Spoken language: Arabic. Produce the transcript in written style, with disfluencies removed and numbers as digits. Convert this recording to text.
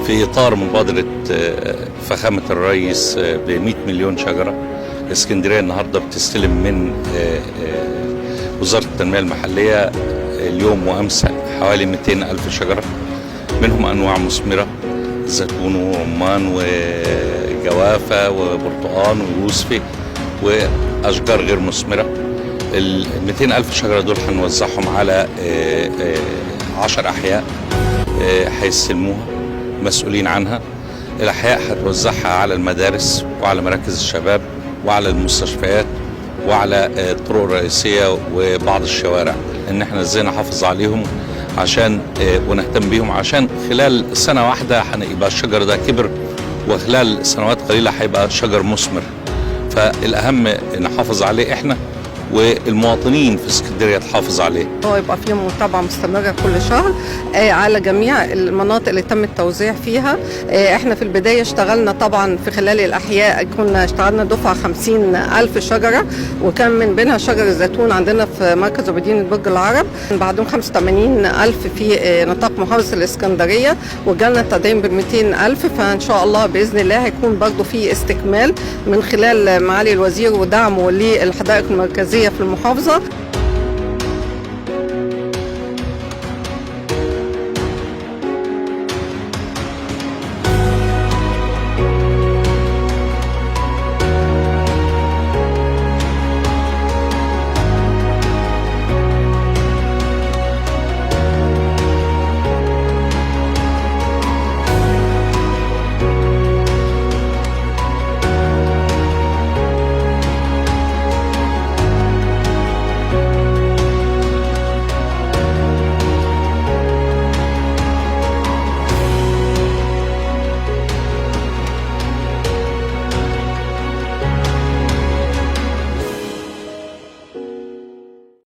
في إطار مبادرة فخامة الرئيس ب 100 مليون شجرة، اسكندرية النهاردة بتستلم من وزارة التنمية المحلية اليوم وأمس حوالي 200 ألف شجرة، منهم أنواع مثمرة زيتون ورمان وجوافة وبرتقان ويوسفي وأشجار غير مثمرة. ال 200 ألف شجرة دول هنوزعهم على 10 أحياء هيستلموها مسؤولين عنها. الأحياء هتوزعها على المدارس وعلى مراكز الشباب وعلى المستشفيات وعلى الطرق الرئيسية وبعض الشوارع، ان احنا ازاي نحافظ عليهم عشان ونهتم بيهم، عشان خلال سنة واحدة هيبقى الشجر ده كبر، وخلال سنوات قليلة هيبقى شجر مثمر. فالأهم نحافظ عليه احنا والمواطنين في اسكندريه تحافظ عليه. هو يبقى فيه متابعه مستمره كل شهر على جميع المناطق اللي تم التوزيع فيها. احنا في البدايه اشتغلنا طبعا في خلال الاحياء، كنا اشتغلنا دفعه 50,000 شجره، وكان من بينها شجر الزيتون عندنا في مركز ومدينه برج العرب، بعدهم 85,000 في نطاق محافظه الاسكندريه، وجالنا تدعيم ب 200,000. فان شاء الله باذن الله هيكون برضه في استكمال من خلال معالي الوزير ودعمه للحدائق المركزيه في المحافظة.